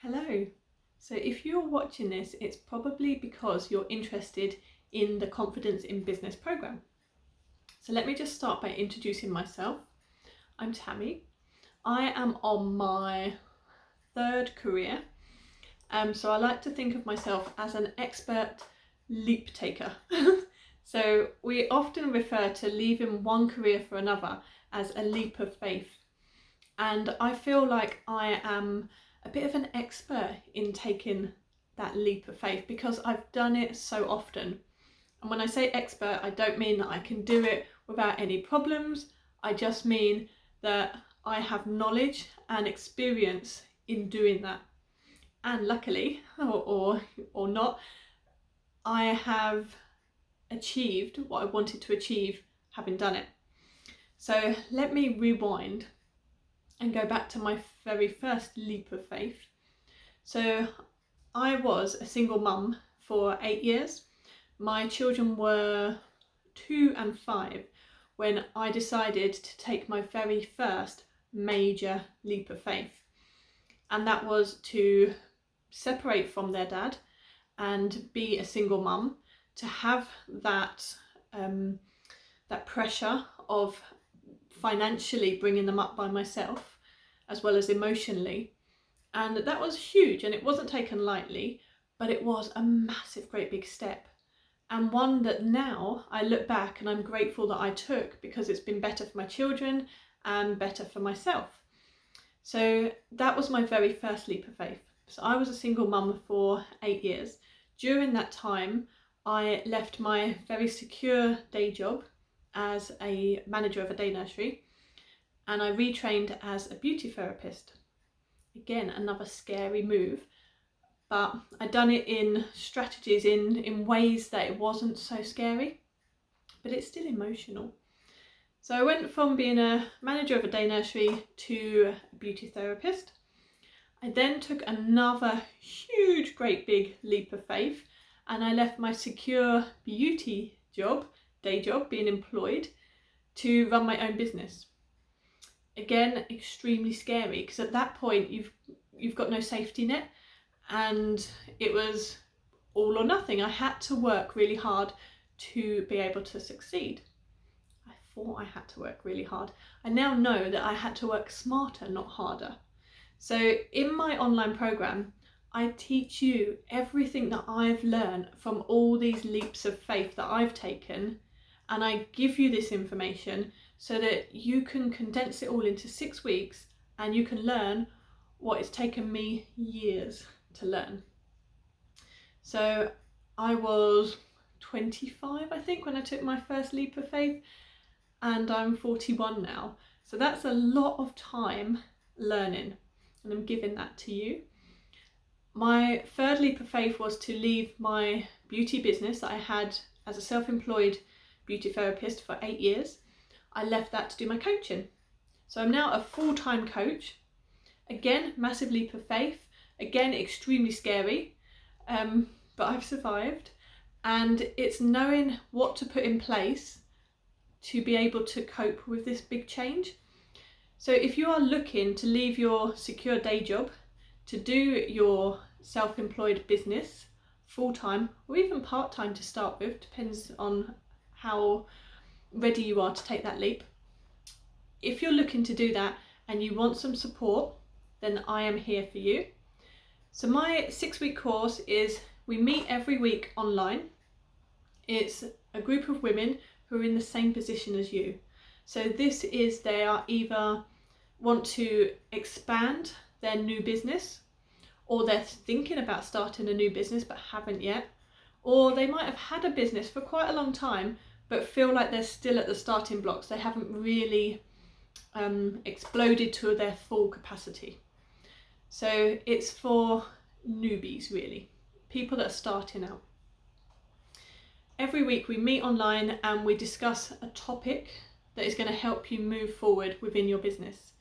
Hello. So if you're watching this, it's probably because you're interested in the Confidence in Business program. So let me just start by introducing myself. I'm Tammy. I am on my third career. So I like to think of myself as an expert leap taker. So we often refer to leaving one career for another as a leap of faith. And I feel like I am a bit of an expert in taking that leap of faith because I've done it so often. And when I say expert, I don't mean that I can do it without any problems. I just mean that I have knowledge and experience in doing that. And luckily, or not, I have achieved what I wanted to achieve having done it. So let me rewind and go back to my very first leap of faith. So I was a single mum for 8 years. My children were 2 and 5 when I decided to take my very first major leap of faith. And that was to separate from their dad and be a single mum, to have that pressure of financially bringing them up by myself as well as emotionally. And that was huge, and it wasn't taken lightly, but it was a massive, great big step, and one that now I look back and I'm grateful that I took, because it's been better for my children and better for myself. So that was my very first leap of faith. So I was a single mum for 8 years. During that time, I left my very secure day job as a manager of a day nursery, and I retrained as a beauty therapist. Again, another scary move, but I'd done it in strategies, in ways that it wasn't so scary, but it's still emotional. So I went from being a manager of a day nursery to a beauty therapist. I then took another huge, great big leap of faith, and I left my secure beauty job, day job, being employed, to run my own business. Again, extremely scary, because at that point you've got no safety net, and it was all or nothing. I had to work really hard to be able to succeed. I thought I had to work really hard. I now know that I had to work smarter, not harder. So in my online program, I teach you everything that I've learned from all these leaps of faith that I've taken, and I give you this information so that you can condense it all into 6 weeks and you can learn what it's taken me years to learn. So I was 25, I think, when I took my first leap of faith, and I'm 41 now. So that's a lot of time learning, and I'm giving that to you. My third leap of faith was to leave my beauty business that I had as a self-employed beauty therapist for 8 years. I left that to do my coaching. So I'm now a full-time coach. Again, massive leap of faith. Again, extremely scary, but I've survived. And it's knowing what to put in place to be able to cope with this big change. So if you are looking to leave your secure day job to do your self-employed business full-time, or even part-time to start with, depends on how ready you are to take that leap. If you're looking to do that and you want some support, then I am here for you. So my 6-week course is, we meet every week online. It's a group of women who are in the same position as you. So this is, they are either want to expand their new business, or they're thinking about starting a new business but haven't yet, or they might have had a business for quite a long time but feel like they're still at the starting blocks. They haven't really exploded to their full capacity. So it's for newbies, really, people that are starting out. Every week we meet online and we discuss a topic that is going to help you move forward within your business.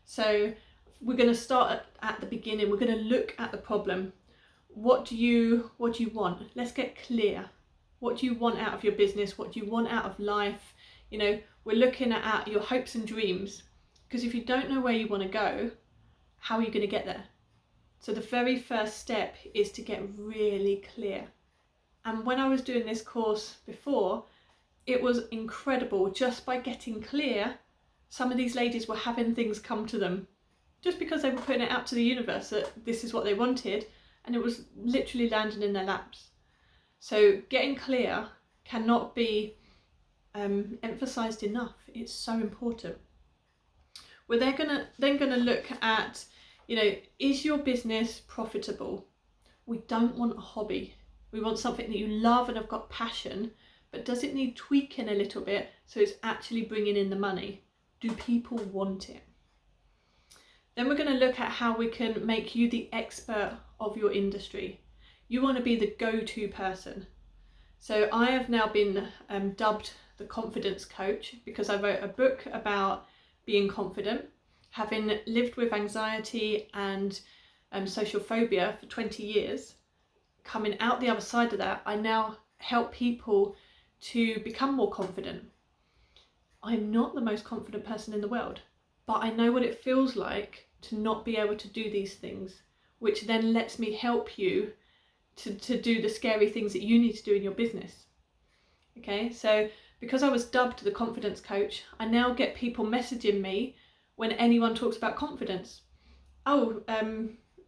So we're going to start at the beginning. We're going to look at the problem. What do you want? Let's get clear. What do you want out of your business? What do you want out of life? You know, we're looking at your hopes and dreams, because if you don't know where you want to go, how are you going to get there? So the very first step is to get really clear. And when I was doing this course before, it was incredible. Just by getting clear, some of these ladies were having things come to them just because they were putting it out to the universe that this is what they wanted, and it was literally landing in their laps. So getting clear cannot be emphasized enough. It's so important. We're then gonna look at, is your business profitable? We don't want a hobby. We want something that you love and have got passion, but does it need tweaking a little bit so it's actually bringing in the money? Do people want it? Then we're going to look at how we can make you the expert of your industry. You want to be the go-to person. So I have now been dubbed the confidence coach because I wrote a book about being confident. Having lived with anxiety and social phobia for 20 years, coming out the other side of that, I now help people to become more confident. I'm not the most confident person in the world, but I know what it feels like to not be able to do these things, which then lets me help you to do the scary things that you need to do in your business. Okay, so because I was dubbed the confidence coach, I now get people messaging me when anyone talks about confidence. Oh,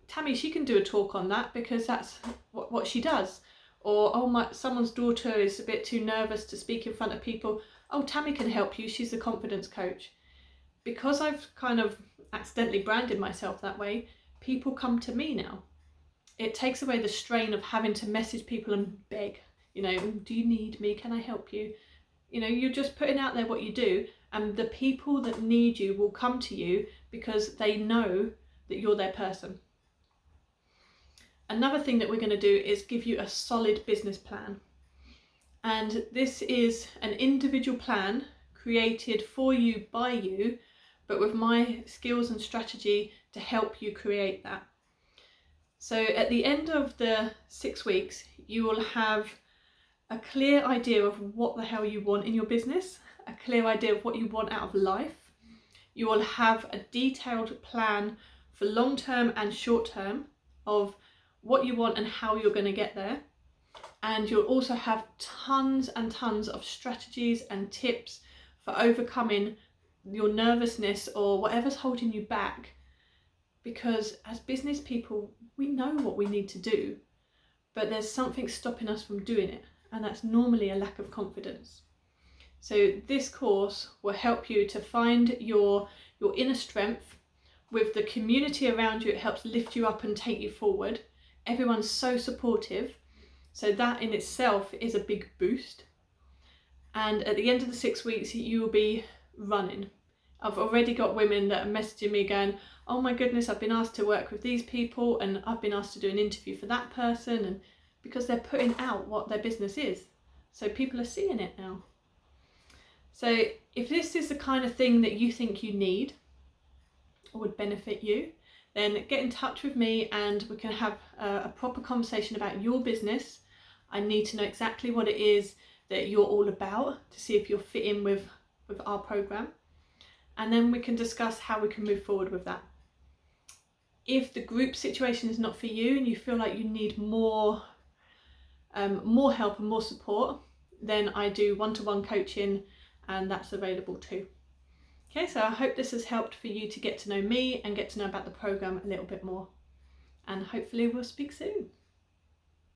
Tammy, she can do a talk on that because that's what she does. Or, oh, someone's daughter is a bit too nervous to speak in front of people. Oh, Tammy can help you, she's the confidence coach. Because I've kind of accidentally branded myself that way, people come to me now. It takes away the strain of having to message people and beg, do you need me? Can I help you? You're just putting out there what you do, and the people that need you will come to you because they know that you're their person. Another thing that we're going to do is give you a solid business plan. And this is an individual plan created for you by you, but with my skills and strategy to help you create that. So at the end of the 6 weeks, you will have a clear idea of what the hell you want in your business, a clear idea of what you want out of life. You will have a detailed plan for long-term and short-term of what you want and how you're going to get there. And you'll also have tons and tons of strategies and tips for overcoming your nervousness or whatever's holding you back. Because as business people, we know what we need to do, but there's something stopping us from doing it, and that's normally a lack of confidence. So this course will help you to find your inner strength. With the community around you, it helps lift you up and take you forward. Everyone's so supportive, so that in itself is a big boost. And at the end of the 6 weeks, you will be running. I've already got women that are messaging me going, oh my goodness, I've been asked to work with these people and I've been asked to do an interview for that person, and because they're putting out what their business is. So people are seeing it now. So if this is the kind of thing that you think you need or would benefit you, then get in touch with me and we can have a proper conversation about your business. I need to know exactly what it is that you're all about to see if you'll fit in with our program. And then we can discuss how we can move forward with that. If the group situation is not for you and you feel like you need more help and more support, then I do one-to-one coaching, and that's available too. Okay, so I hope this has helped for you to get to know me and get to know about the program a little bit more. And hopefully we'll speak soon.